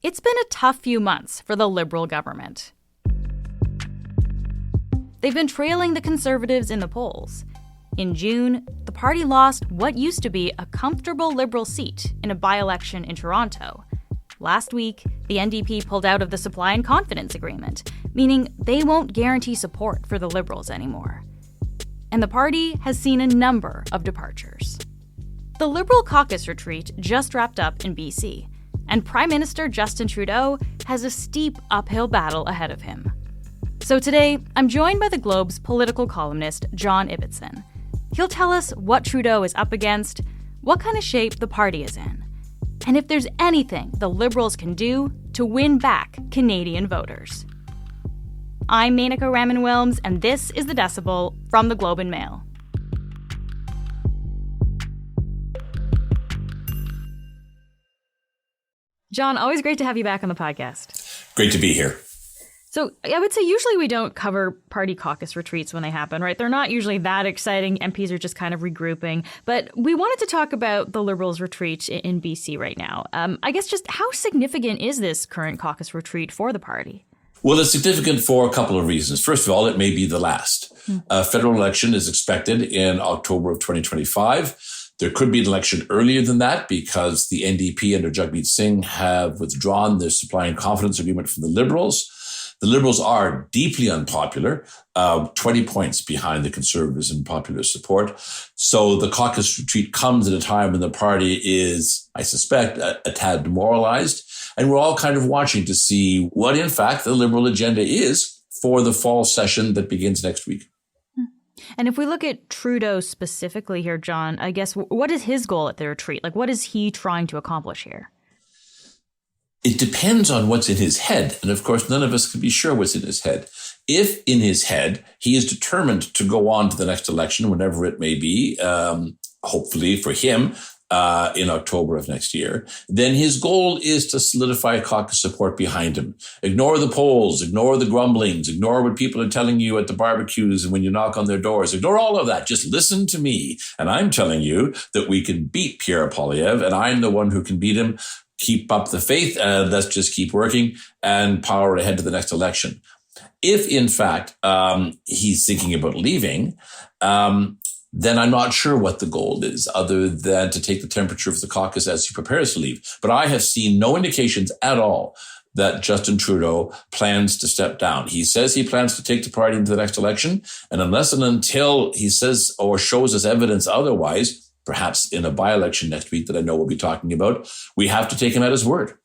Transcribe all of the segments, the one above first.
It's been a tough few months for the Liberal government. They've been trailing the Conservatives in the polls. In June, the party lost what used to be a comfortable Liberal seat in a by-election in Toronto. Last week, the NDP pulled out of the Supply and Confidence Agreement, meaning they won't guarantee support for the Liberals anymore. And the party has seen a number of departures. The Liberal caucus retreat just wrapped up in BC, and Prime Minister Justin Trudeau has a steep uphill battle ahead of him. So today, I'm joined by the Globe's political columnist, John Ibbitson. He'll tell us what Trudeau is up against, what kind of shape the party is in, and if there's anything the Liberals can do to win back Canadian voters. I'm Menaka Raman-Wilms, and this is The Decibel from the Globe and Mail. John, always great to have you back on the podcast. Great to be here. So I would say usually we don't cover party caucus retreats when they happen, right? They're not usually that exciting. MPs are just kind of regrouping. But we wanted to talk about the Liberals' retreat in BC right now. I guess just how significant is this current caucus retreat for the party? Well, it's significant for a couple of reasons. First of all, it may be the last. A federal election is expected in October of 2025. There could be an election earlier than that because the NDP under John Ibbitson have withdrawn their supply and confidence agreement from the Liberals. The Liberals are deeply unpopular, 20 points behind the Conservatives in popular support. So the caucus retreat comes at a time when the party is, I suspect, a tad demoralized. And we're all kind of watching to see what, in fact, the Liberal agenda is for the fall session that begins next week. And if we look at Trudeau specifically here, John, I guess what is his goal at the retreat? Like, what is he trying to accomplish here? It depends on what's in his head. And of course, none of us can be sure what's in his head. If in his head, he is determined to go on to the next election, whenever it may be, hopefully for him, in October of next year, then his goal is to solidify caucus support behind him. Ignore the polls, ignore the grumblings, ignore what people are telling you at the barbecues and when you knock on their doors. Ignore all of that. Just listen to me. And I'm telling you that we can beat Pierre Poilievre, and I'm the one who can beat him. Keep up the faith, let's just keep working and power ahead to the next election. If, in fact, he's thinking about leaving, then I'm not sure what the goal is other than to take the temperature of the caucus as he prepares to leave. But I have seen no indications at all that Justin Trudeau plans to step down. He says he plans to take the party into the next election, and unless and until he says or shows us evidence otherwise, perhaps in a by-election next week that I know we'll be talking about, we have to take him at his word.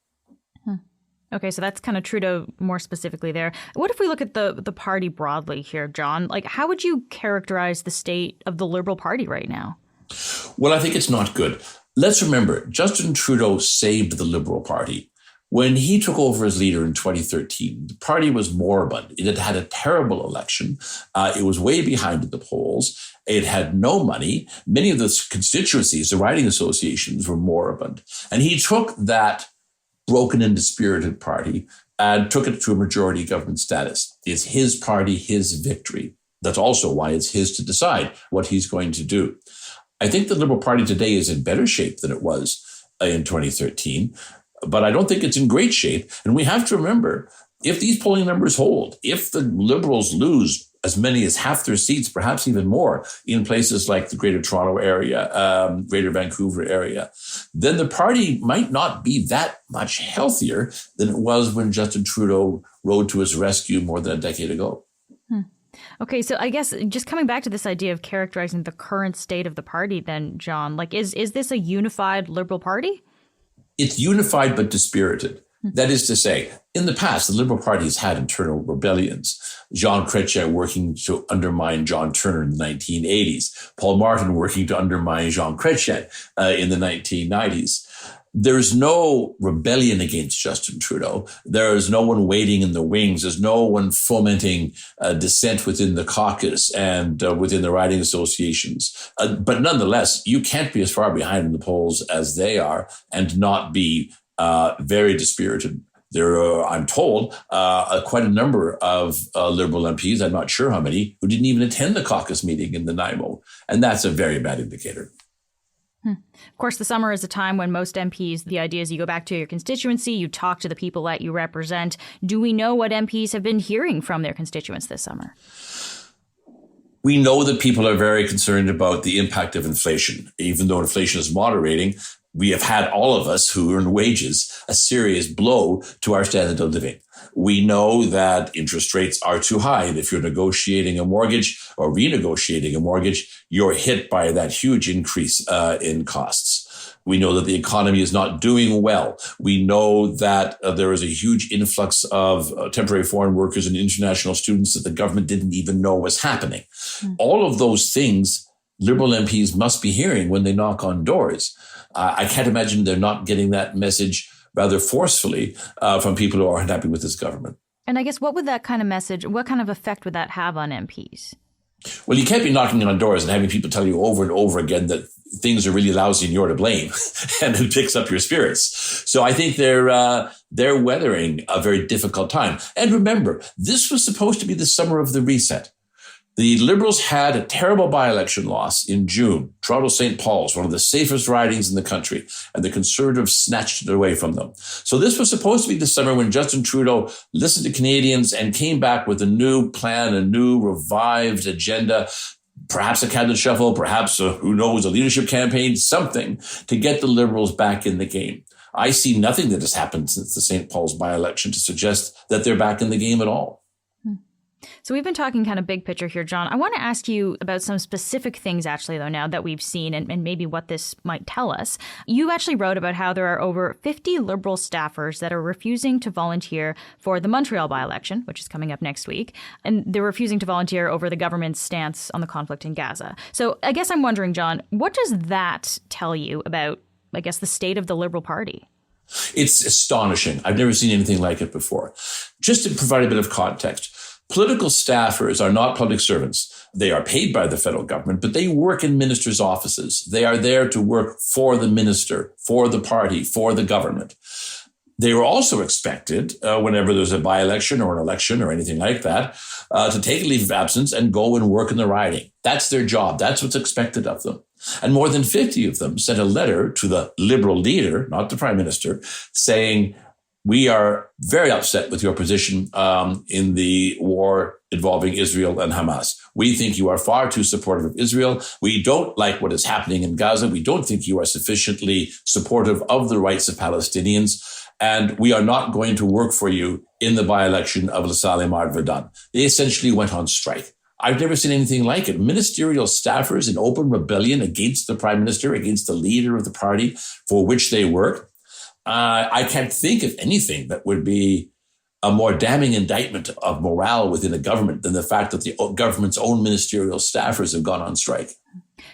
Okay, so that's kind of Trudeau more specifically there. What if we look at the party broadly here, John? Like, how would you characterize the state of the Liberal Party right now? Well, I think it's not good. Let's remember, Justin Trudeau saved the Liberal Party. When he took over as leader in 2013, the party was moribund. It had had a terrible election. It was way behind in the polls. It had no money. Many of the constituencies, the riding associations, were moribund. And he took that broken and dispirited party and took it to a majority government status. It's his party, his victory. That's also why it's his to decide what he's going to do. I think the Liberal Party today is in better shape than it was in 2013. But I don't think it's in great shape. And we have to remember, if these polling numbers hold, if the Liberals lose as many as half their seats, perhaps even more, in places like the Greater Toronto area, Greater Vancouver area, then the party might not be that much healthier than it was when Justin Trudeau rode to his rescue more than a decade ago. Okay, so I guess just coming back to this idea of characterizing the current state of the party then, John, like is this a unified Liberal Party? It's unified but dispirited. That is to say, in the past, the Liberal Party has had internal rebellions. Jean Chrétien working to undermine John Turner in the 1980s. Paul Martin working to undermine Jean Chrétien in the 1990s. There's no rebellion against Justin Trudeau. There is no one waiting in the wings. There's no one fomenting dissent within the caucus and within the riding associations. But nonetheless, you can't be as far behind in the polls as they are and not be very dispirited. There are, I'm told, quite a number of Liberal MPs, I'm not sure how many, who didn't even attend the caucus meeting in Nanaimo. And that's a very bad indicator. Of course, the summer is a time when most MPs, the idea is you go back to your constituency, you talk to the people that you represent. Do we know what MPs have been hearing from their constituents this summer? We know that people are very concerned about the impact of inflation. Even though inflation is moderating, we have had, all of us who earn wages, a serious blow to our standard of living. We know that interest rates are too high. And if you're negotiating a mortgage or renegotiating a mortgage, you're hit by that huge increase in costs. We know that the economy is not doing well. We know that there is a huge influx of temporary foreign workers and international students that the government didn't even know was happening. All of those things Liberal MPs must be hearing when they knock on doors. I can't imagine they're not getting that message rather forcefully from people who are unhappy with this government. And I guess what would that kind of message, what kind of effect would that have on MPs? Well, you can't be knocking on doors and having people tell you over and over again that things are really lousy and you're to blame, and it picks up your spirits. So I think they're weathering a very difficult time. And remember, this was supposed to be the summer of the reset. The Liberals had a terrible by-election loss in June. Toronto St. Paul's, one of the safest ridings in the country, and the Conservatives snatched it away from them. So this was supposed to be the summer when Justin Trudeau listened to Canadians and came back with a new plan, a new revived agenda, perhaps a cabinet shuffle, perhaps, who knows, a leadership campaign, something to get the Liberals back in the game. I see nothing that has happened since the St. Paul's by-election to suggest that they're back in the game at all. So we've been talking kind of big picture here, John. I want to ask you about some specific things, actually, though, now that we've seen and maybe what this might tell us. You actually wrote about how there are over 50 Liberal staffers that are refusing to volunteer for the Montreal by-election, which is coming up next week. And they're refusing to volunteer over the government's stance on the conflict in Gaza. So I guess I'm wondering, John, what does that tell you about, I guess, the state of the Liberal Party? It's astonishing. I've never seen anything like it before. Just to provide a bit of context, political staffers are not public servants. They are paid by the federal government, but they work in ministers' offices. They are there to work for the minister, for the party, for the government. They were also expected, whenever there's a by-election or an election or anything like that, to take a leave of absence and go and work in the riding. That's their job. That's what's expected of them. And more than 50 of them sent a letter to the Liberal leader, not the Prime Minister, saying, we are very upset with your position in the war involving Israel and Hamas. We think you are far too supportive of Israel. We don't like what is happening in Gaza. We don't think you are sufficiently supportive of the rights of Palestinians. And we are not going to work for you in the by-election of LaSalle and Verdun. They essentially went on strike. I've never seen anything like it. Ministerial staffers in open rebellion against the Prime Minister, against the leader of the party for which they work. I can't think of anything that would be a more damning indictment of morale within a government than the fact that the government's own ministerial staffers have gone on strike.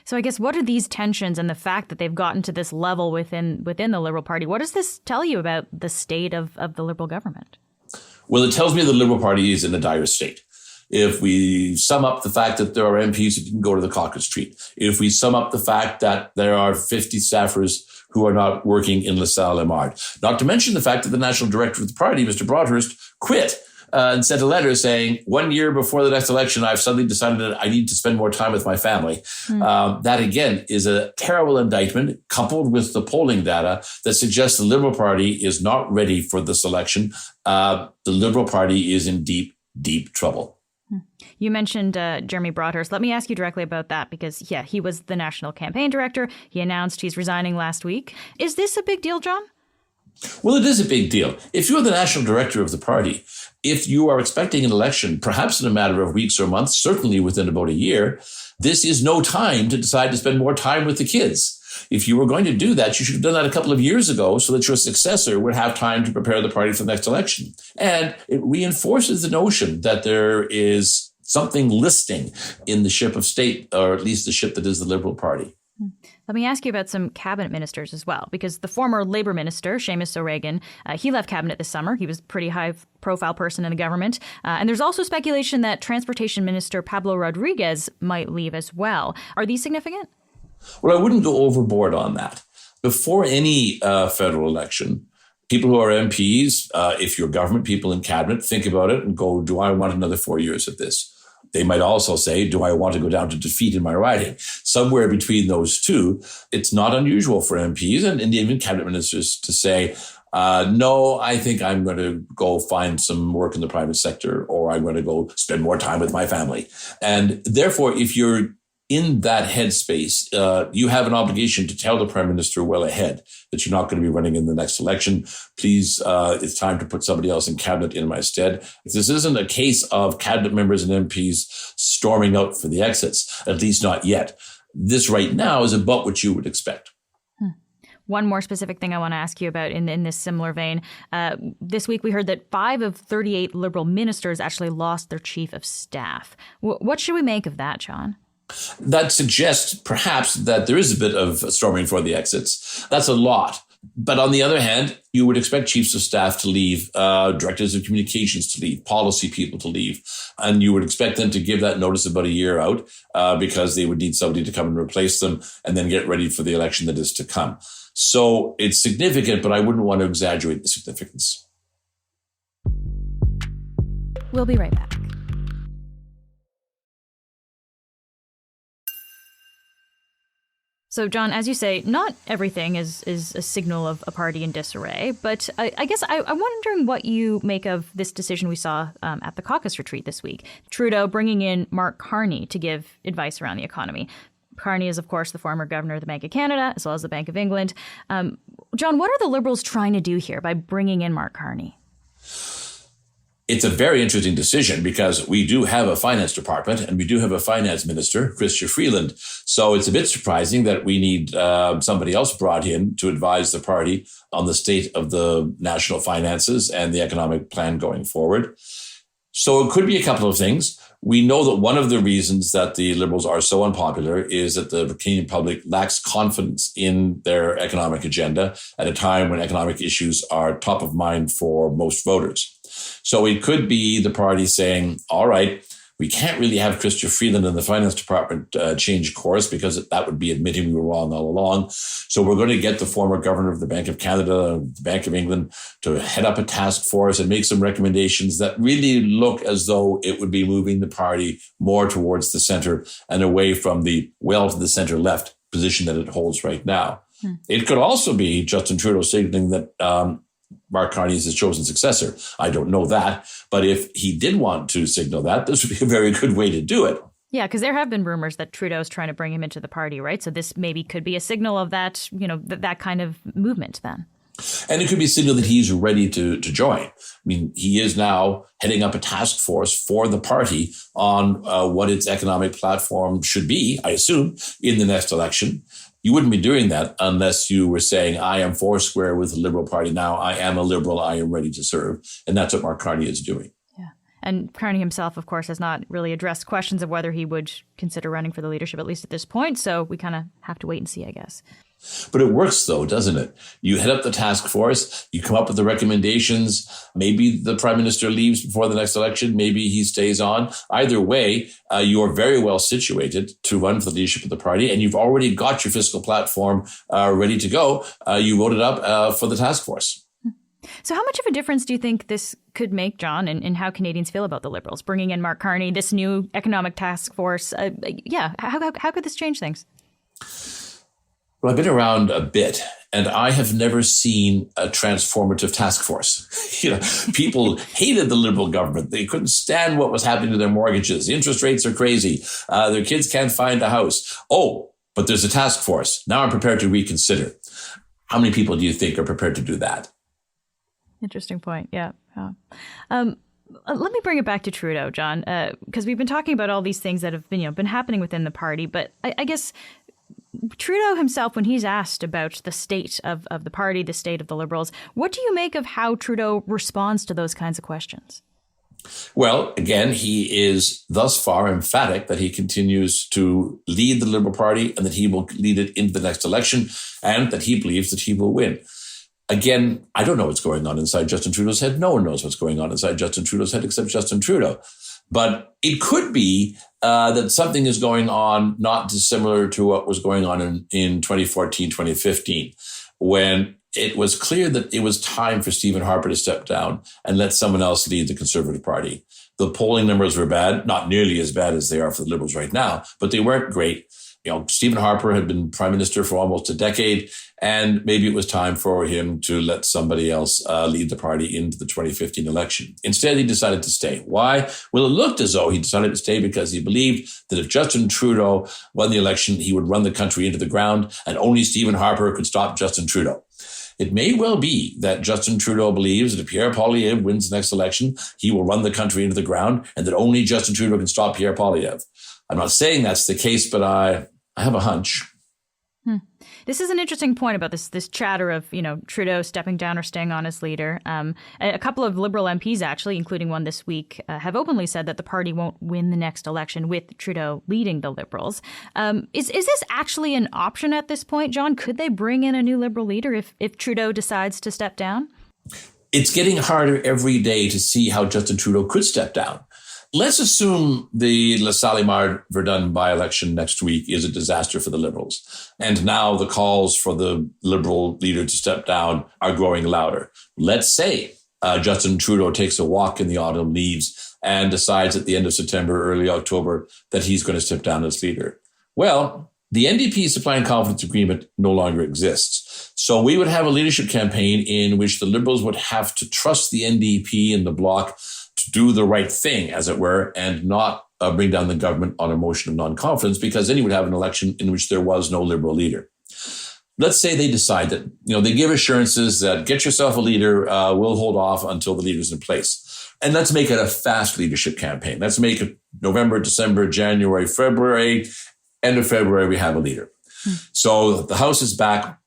So I guess what are these tensions and the fact that they've gotten to this level within the Liberal Party? What does this tell you about the state of the Liberal government? Well, it tells me the Liberal Party is in a dire state. If we sum up the fact that there are MPs who didn't go to the caucus street, if we sum up the fact that there are 50 staffers who are not working in LaSalle and Mard, not to mention the fact that the national director of the party, Mr. Broadhurst, quit and sent a letter saying, 1 year before the next election, I've suddenly decided that I need to spend more time with my family. That, again, is a terrible indictment coupled with the polling data that suggests the Liberal Party is not ready for this election. The Liberal Party is in deep, deep trouble. You mentioned Jeremy Broadhurst. Let me ask you directly about that because, yeah, he was the national campaign director. He announced he's resigning last week. Is this a big deal, John? Well, it is a big deal. If you're the national director of the party, if you are expecting an election, perhaps in a matter of weeks or months, certainly within about a year, this is no time to decide to spend more time with the kids. If you were going to do that, you should have done that a couple of years ago so that your successor would have time to prepare the party for the next election. And it reinforces the notion that there is something listing in the ship of state, or at least the ship that is the Liberal Party. Let me ask you about some cabinet ministers as well, because the former Labour minister, Seamus O'Regan, he left cabinet this summer. He was a pretty high-profile person in the government. And there's also speculation that Transportation Minister Pablo Rodriguez might leave as well. Are these significant? Well, I wouldn't go overboard on that. Before any federal election, people who are MPs, if you're government people in cabinet, think about it and go, do I want another 4 years of this? They might also say, do I want to go down to defeat in my riding? Somewhere between those two, it's not unusual for MPs and even cabinet ministers to say, no, I think I'm going to go find some work in the private sector, or I'm going to go spend more time with my family. And therefore, if you're in that headspace, you have an obligation to tell the Prime Minister well ahead that you're not going to be running in the next election. Please, it's time to put somebody else in cabinet in my stead. This isn't a case of cabinet members and MPs storming out for the exits, at least not yet. This right now is about what you would expect. One more specific thing I want to ask you about in this similar vein. This week we heard that 5 of 38 Liberal ministers actually lost their chief of staff. What should we make of that, John? That suggests perhaps that there is a bit of storming for the exits. That's a lot. But on the other hand, you would expect chiefs of staff to leave, directors of communications to leave, policy people to leave. And you would expect them to give that notice about a year out because they would need somebody to come and replace them and then get ready for the election that is to come. So it's significant, but I wouldn't want to exaggerate the significance. We'll be right back. So, John, as you say, not everything is a signal of a party in disarray, but I guess I'm wondering what you make of this decision we saw at the caucus retreat this week. Trudeau bringing in Mark Carney to give advice around the economy. Carney is, of course, the former governor of the Bank of Canada, as well as the Bank of England. John, what are the Liberals trying to do here by bringing in Mark Carney? It's a very interesting decision because we do have a finance department and we do have a finance minister, Chrystia Freeland. So it's a bit surprising that we need somebody else brought in to advise the party on the state of the national finances and the economic plan going forward. So it could be a couple of things. We know that one of the reasons that the Liberals are so unpopular is that the Canadian public lacks confidence in their economic agenda at a time when economic issues are top of mind for most voters. So it could be the party saying, all right, we can't really have Chrystia Freeland and the finance department change course because that would be admitting we were wrong all along. So we're going to get the former governor of the Bank of Canada, the Bank of England, to head up a task force and make some recommendations that really look as though it would be moving the party more towards the center and away from the well to the center left position that it holds right now. It could also be Justin Trudeau signaling that Mark Carney is his chosen successor. I don't know that. But if he did want to signal that, this would be a very good way to do it. Yeah, because there have been rumors that Trudeau's trying to bring him into the party, right? So this maybe could be a signal of that, that kind of movement then. And it could be a signal that he's ready to join. I mean, he is now heading up a task force for the party on what its economic platform should be, I assume, in the next election. You wouldn't be doing that unless you were saying, I am foursquare with the Liberal Party now. I am a Liberal. I am ready to serve. And that's what Mark Carney is doing. Yeah. And Carney himself, of course, has not really addressed questions of whether he would consider running for the leadership, at least at this point. So we kind of have to wait and see, I guess. But it works, though, doesn't it? You head up the task force, you come up with the recommendations. Maybe the prime minister leaves before the next election. Maybe he stays on. Either way, you are very well situated to run for the leadership of the party, and you've already got your fiscal platform ready to go. You voted up for the task force. So how much of a difference do you think this could make, John, in how Canadians feel about the Liberals? Bringing in Mark Carney, this new economic task force. How could this change things? Well, I've been around a bit, and I have never seen a transformative task force. People hated the Liberal government. They couldn't stand what was happening to their mortgages. The interest rates are crazy. Their kids can't find a house. Oh, but there's a task force. Now I'm prepared to reconsider. How many people do you think are prepared to do that? Interesting point. Yeah. Let me bring it back to Trudeau, John, because we've been talking about all these things that have been happening within the party. But I guess Trudeau himself, when he's asked about the state of the party, the state of the Liberals, what do you make of how Trudeau responds to those kinds of questions? Well, again, he is thus far emphatic that he continues to lead the Liberal Party and that he will lead it into the next election and that he believes that he will win. Again, I don't know what's going on inside Justin Trudeau's head. No one knows what's going on inside Justin Trudeau's head except Justin Trudeau. But it could be that something is going on not dissimilar to what was going on in 2014, 2015, when it was clear that it was time for Stephen Harper to step down and let someone else lead the Conservative Party. The polling numbers were bad, not nearly as bad as they are for the Liberals right now, but they weren't great. Stephen Harper had been Prime Minister for almost a decade, and maybe it was time for him to let somebody else lead the party into the 2015 election. Instead, he decided to stay. Why? Well, it looked as though he decided to stay because he believed that if Justin Trudeau won the election, he would run the country into the ground, and only Stephen Harper could stop Justin Trudeau. It may well be that Justin Trudeau believes that if Pierre Poilievre wins the next election, he will run the country into the ground, and that only Justin Trudeau can stop Pierre Poilievre. I'm not saying that's the case, but I have a hunch. This is an interesting point about this chatter of, Trudeau stepping down or staying on as leader. A couple of Liberal MPs, actually, including one this week, have openly said that the party won't win the next election with Trudeau leading the Liberals. Is this actually an option at this point, John? Could they bring in a new Liberal leader if Trudeau decides to step down? It's getting harder every day to see how Justin Trudeau could step down. Let's assume the LaSalle-Verdun by-election next week is a disaster for the Liberals. And now the calls for the Liberal leader to step down are growing louder. Let's say Justin Trudeau takes a walk in the autumn leaves and decides at the end of September, early October, that he's going to step down as leader. Well, the NDP supply and confidence agreement no longer exists. So we would have a leadership campaign in which the Liberals would have to trust the NDP and the Bloc to do the right thing, as it were, and not bring down the government on a motion of non-confidence, because then you would have an election in which there was no Liberal leader. Let's say they decide that, they give assurances that get yourself a leader, we'll hold off until the leader's in place. And let's make it a fast leadership campaign. Let's make it November, December, January, February. End of February, we have a leader. So the House is back.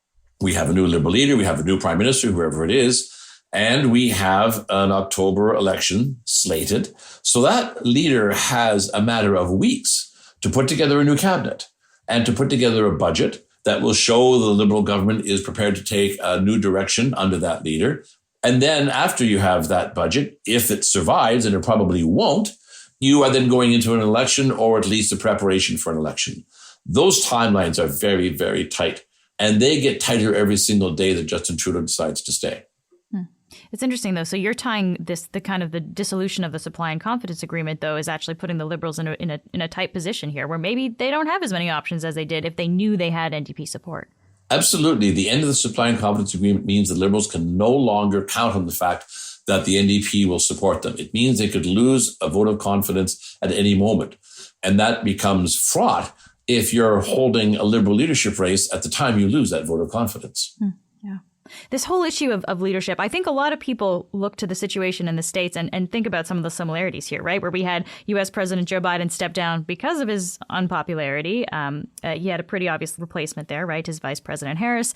We have a new Liberal leader. We have a new Prime Minister, whoever it is. And we have an October election slated. So that leader has a matter of weeks to put together a new cabinet and to put together a budget that will show the Liberal government is prepared to take a new direction under that leader. And then after you have that budget, if it survives, and it probably won't, you are then going into an election, or at least a preparation for an election. Those timelines are very, very tight. And they get tighter every single day that Justin Trudeau decides to stay. It's interesting, though. So you're tying the dissolution of the supply and confidence agreement, though, is actually putting the Liberals in a tight position here, where maybe they don't have as many options as they did if they knew they had NDP support. Absolutely. The end of the supply and confidence agreement means the Liberals can no longer count on the fact that the NDP will support them. It means they could lose a vote of confidence at any moment. And that becomes fraught if you're holding a Liberal leadership race at the time you lose that vote of confidence. Yeah. This whole issue of leadership, I think a lot of people look to the situation in the States and think about some of the similarities here, right? Where we had U.S. President Joe Biden step down because of his unpopularity. He had a pretty obvious replacement there, right? His Vice President Harris.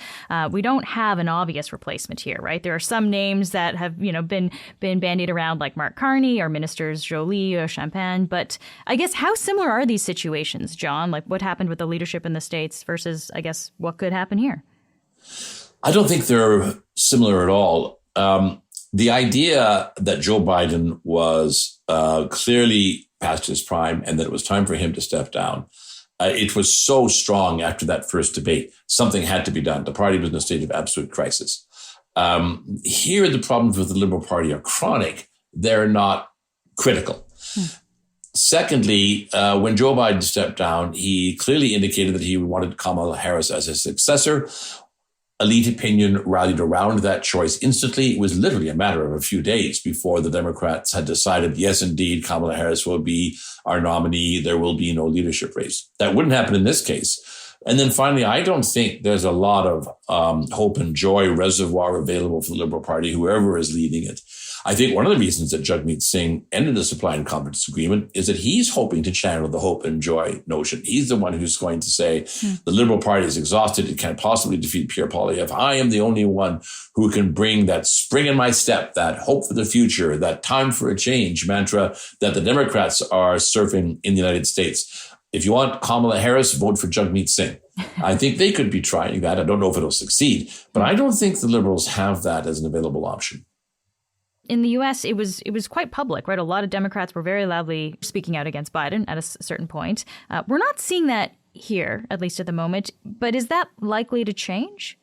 We don't have an obvious replacement here, right? There are some names that have, been bandied around, like Mark Carney or Ministers Joly or Champagne. But I guess how similar are these situations, John? Like what happened with the leadership in the States versus, I guess, what could happen here? I don't think they're similar at all. The idea that Joe Biden was clearly past his prime and that it was time for him to step down, it was so strong after that first debate. Something had to be done. The party was in a state of absolute crisis. Here, the problems with the Liberal Party are chronic. They're not critical. Secondly, when Joe Biden stepped down, he clearly indicated that he wanted Kamala Harris as his successor. Elite opinion rallied around that choice instantly. It was literally a matter of a few days before the Democrats had decided, yes, indeed, Kamala Harris will be our nominee. There will be no leadership race. That wouldn't happen in this case. And then finally, I don't think there's a lot of hope and joy reservoir available for the Liberal Party, whoever is leading it. I think one of the reasons that Jagmeet Singh ended the supply and confidence agreement is that he's hoping to channel the hope and joy notion. He's the one who's going to say, the Liberal Party is exhausted. It can't possibly defeat Pierre Poilievre. I am the only one who can bring that spring in my step, that hope for the future, that time for a change mantra that the Democrats are surfing in the United States. If you want Kamala Harris, vote for Jagmeet Singh. I think they could be trying that. I don't know if it'll succeed, but I don't think the Liberals have that as an available option. In the U.S., it was quite public, right? A lot of Democrats were very loudly speaking out against Biden at a certain point. We're not seeing that here, at least at the moment. But is that likely to change?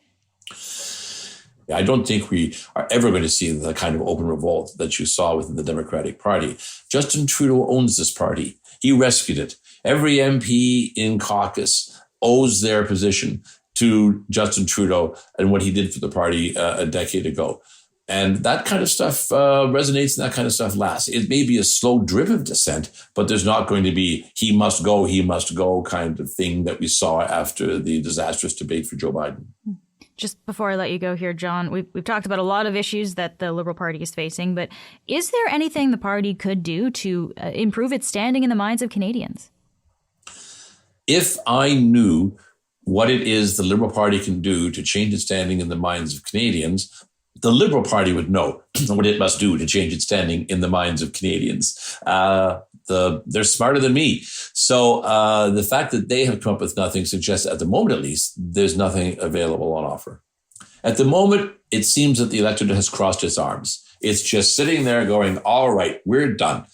I don't think we are ever going to see the kind of open revolt that you saw within the Democratic Party. Justin Trudeau owns this party. He rescued it. Every MP in caucus owes their position to Justin Trudeau and what he did for the party a decade ago. And that kind of stuff resonates and that kind of stuff lasts. It may be a slow drip of dissent, but there's not going to be he must go kind of thing that we saw after the disastrous debate for Joe Biden. Just before I let you go here, John, we've talked about a lot of issues that the Liberal Party is facing, but is there anything the party could do to improve its standing in the minds of Canadians? If I knew what it is the Liberal Party can do to change its standing in the minds of Canadians, the Liberal Party would know what it must do to change its standing in the minds of Canadians. They're smarter than me. So the fact that they have come up with nothing suggests, at the moment at least, there's nothing available on offer. At the moment, it seems that the electorate has crossed its arms. It's just sitting there going, all right, we're done.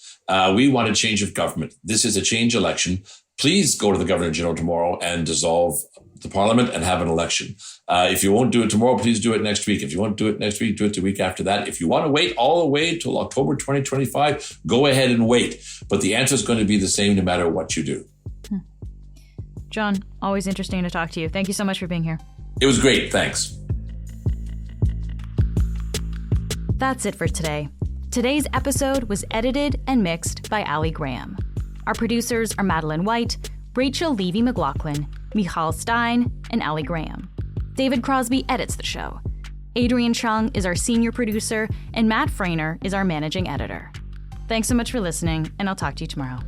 We want a change of government. This is a change election. Please go to the Governor General tomorrow and dissolve the Parliament and have an election. If you won't do it tomorrow, please do it next week. If you won't do it next week, do it the week after that. If you want to wait all the way till October 2025, go ahead and wait. But the answer is going to be the same no matter what you do. John, always interesting to talk to you. Thank you so much for being here. It was great. Thanks. That's it for today. Today's episode was edited and mixed by Ali Graham. Our producers are Madeline White, Rachel Levy-McLaughlin, Michal Stein, and Ali Graham. David Crosby edits the show. Adrian Chung is our senior producer, and Matt Frainer is our managing editor. Thanks so much for listening, and I'll talk to you tomorrow.